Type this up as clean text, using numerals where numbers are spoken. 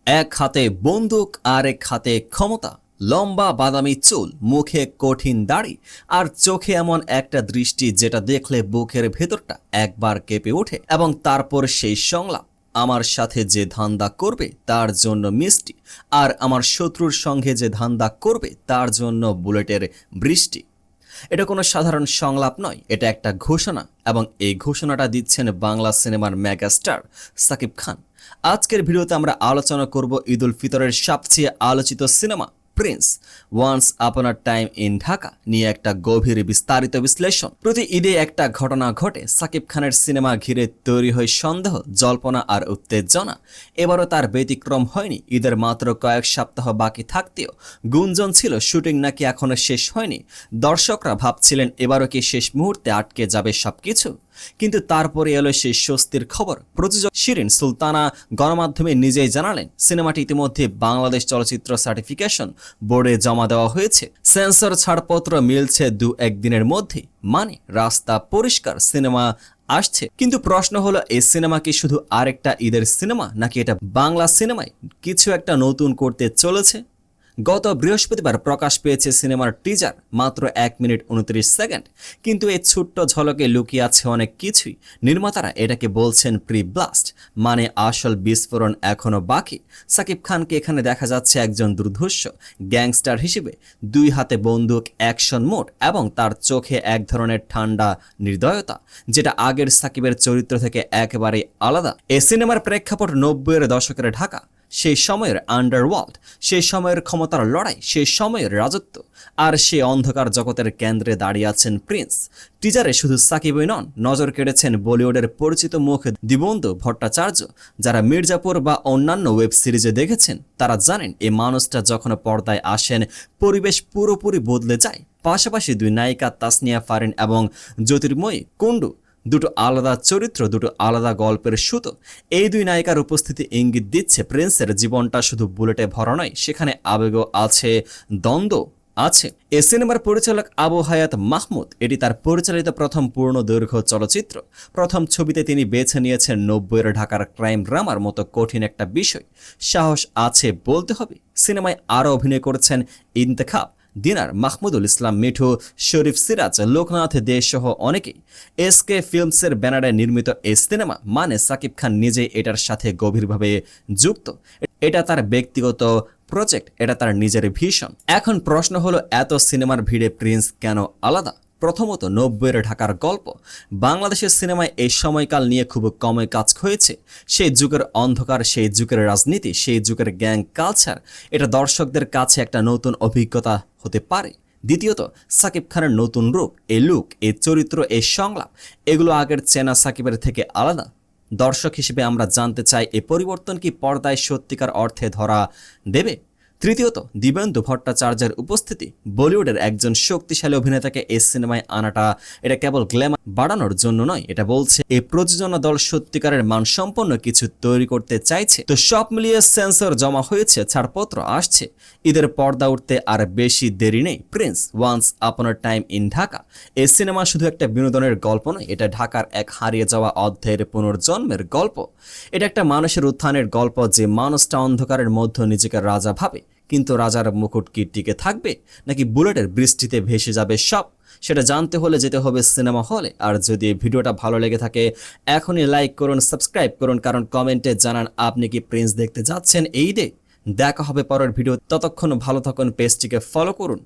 এক হাতে বন্দুক আর এক হাতে ক্ষমতা, লম্বা বাদামি চুল, মুখে কঠিন দাড়ি আর চোখে এমন একটা দৃষ্টি যেটা দেখলে বুকের ভেতরটা একবার কেঁপে ওঠে। এবং তারপর সেই সংলাপ, আমার সাথে যে ধান্দা করবে তার জন্য মিষ্টি, আর আমার শত্রুর সঙ্গে যে ধান্দা করবে তার জন্য বুলেটের বৃষ্টি। এটা কোনো সাধারণ সংলাপ নয়, এটা একটা ঘোষণা, এবং এই ঘোষণাটা দিচ্ছেন বাংলা সিনেমার মেগাস্টার সাকিব খান। আজকের ভিডিওতে আমরা আলোচনা করব ঈদ উল ফিতরের সবচেয়ে আলোচিত cinema Prince once upon a time in Dhaka নিয়ে একটা গভীর বিস্তারিত বিশ্লেষণ। প্রতি ঈদে একটা ঘটনা ঘটে, সাকিব খানের সিনেমা ঘিরে তৈরি হয় সন্দেহ, জল্পনা আর উত্তেজনা। এবারও তার ব্যতিক্রম হয়নি। ঈদের মাত্র কয়েক সপ্তাহ বাকি থাকতেও গুঞ্জন ছিল শুটিং নাকি এখনো শেষ হয়নি। দর্শকরা ভাবছিলেন এবারও কি শেষ মুহূর্তে আটকে যাবে সবকিছু। কিন্তু তারপরে এলো সেই স্বস্তির খবর। প্রযোজক শিরিন সুলতানা গণমাধ্যমে নিজেই জানালেন সিনেমাটি ইতিমধ্যে বাংলাদেশ চলচ্চিত্র সার্টিফিকেশন বোর্ডে জমা দেওয়া হয়েছে। সেন্সর ছাড়পত্র মিলছে দু একদিনের মধ্যে, মানে রাস্তা পরিষ্কার, সিনেমা আসছে। কিন্তু প্রশ্ন হলো, এই সিনেমা কি শুধু আরেকটা ঈদের সিনেমা, নাকি এটা বাংলা সিনেমায় কিছু একটা নতুন করতে চলেছে? গত বৃহস্পতিবার প্রকাশ পেয়েছে সিনেমার টিজার, মাত্র 1 মিনিট 29 সেকেন্ড। কিন্তু এই ছোট্ট ঝলকে লুকিয়ে আছে অনেক কিছুই। নির্মাতারা এটাকে বলছেন প্রি ব্লাস্ট, মানে আসল বিস্ফোরণ এখনো বাকি। সাকিব খানকে এখানে দেখা যাচ্ছে একজন দুর্ধর্ষ গ্যাংস্টার হিসেবে, 2 হাতে বন্দুক, অ্যাকশন মোড এবং তার চোখে এক ধরনের ঠান্ডা নির্দয়তা, যেটা আগের সাকিবের চরিত্র থেকে একেবারেই আলাদা। এই সিনেমার প্রেক্ষাপট 90-এর দশকের ঢাকা, সেই সময়ের আন্ডারওয়ার্ল্ড, সেই সময়ের ক্ষমতার লড়াই, সেই সময়ের রাজত্ব, আর সেই অন্ধকার জগতের কেন্দ্রে দাঁড়িয়ে আছেন প্রিন্স। টিজারে শুধু সাকিবই নন, নজর কেড়েছেন বলিউডের পরিচিত মুখ দিবন্ধু ভট্টাচার্য। যারা মির্জাপুর বা অন্যান্য ওয়েব সিরিজে দেখেছেন তারা জানেন এই মানুষটা যখন পর্দায় আসেন পরিবেশ পুরোপুরি বদলে যায়। পাশাপাশি 2 নায়িকা তাসনিয়া ফারিন এবং জ্যোতির্ময়ী কুণ্ডু, দুটো আলাদা চরিত্র, দুটো আলাদা গল্পের সুতো। এই 2 নায়িকার উপস্থিতি ইঙ্গিত দিচ্ছে প্রিন্সের জীবনটা শুধু বুলেটে ভরা নয়, সেখানে আবেগও আছে, দ্বন্দ্ব আছে। এ সিনেমার পরিচালক আবু হায়াত মাহমুদ, এটি তার পরিচালিত প্রথম পূর্ণ দৈর্ঘ্য চলচ্চিত্র। প্রথম ছবিতে তিনি বেছে নিয়েছেন 90-এর ঢাকার ক্রাইম ড্রামার মতো কঠিন একটা বিষয়। সাহস আছে বলতে হবে। সিনেমায় আরও অভিনয় করেছেন ইন্তেখাব, দিনার, মাহমুদুল ইসলাম মিঠু, শরীফ সিরাজ, লোকনাথ দে সহ অনেকেই। এসকে ফিল্মসের ব্যানারে নির্মিত এই সিনেমা, মানে সাকিব খান নিজে এটার সাথে গভীরভাবে যুক্ত। এটা তার ব্যক্তিগত প্রজেক্ট, এটা তার নিজের ভিশন। এখন প্রশ্ন হলো, এত সিনেমার ভিড়ে প্রিন্স কেন আলাদা? প্রথমত, 90-এর ঢাকার গল্প। বাংলাদেশের সিনেমায় এই সময়কাল নিয়ে খুব কমই কাজ হয়েছে। সেই যুগের অন্ধকার, সেই যুগের রাজনীতি, সেই যুগের গ্যাং কালচার, এটা দর্শকদের কাছে একটা নতুন অভিজ্ঞতা হতে পারে। দ্বিতীয়ত, সাকিব খানের নতুন রূপ, এই লুক, এই চরিত্র, এই সংলাপ, এগুলো আগের চেনা সাকিবের থেকে আলাদা। দর্শক হিসেবে আমরা জানতে চাই এই পরিবর্তন কি পর্দায় সত্যিকার অর্থে ধরা দেবে। তৃতীয়ত, দিবেন্দু ভট্টাচার্যের উপস্থিতি। বলিউডের একজন শক্তিশালী অভিনেতাকে এই সিনেমায় আনাটা, এটা কেবল গ্ল্যামার বাড়ানোর জন্য নয়, এটা বলছে এই প্রযোজনা দল সত্যিকারের মানসম্পন্ন কিছু তৈরি করতে চাইছে। তো সব মিলিয়ে সেন্সর জমা হয়েছে, ছাড়পত্র আসছে, ঈদের পর্দা উঠতে আর বেশি দেরি নেই। Prince once upon a time in Dhaka, এই সিনেমা শুধু একটা বিনোদনের গল্প নয়, এটা ঢাকার এক হারিয়ে যাওয়া অধ্যায়ের পুনর্জন্মের গল্প। এটা একটা মানুষের উত্থানের গল্প, যে মানুষটা অন্ধকারের মধ্যে নিজেকে রাজা ভাবে, কিন্তু রাজার মুকুট কি টিকে থাকবে, নাকি বুলেটের বৃষ্টিতে ভেসে যাবে সব? সেটা জানতে হলে যেতে হবে সিনেমা হলে। আর যদি ভিডিওটা ভালো লেগে থাকে এখনই লাইক করুন, সাবস্ক্রাইব করুন, কারণ কমেন্টে জানান আপনি কি প্রিন্স দেখতে যাচ্ছেন এই ঈদে। দেখা হবে পরের ভিডিও, ততক্ষণ ভালো থাকুন, পেজটিকে ফলো করুন।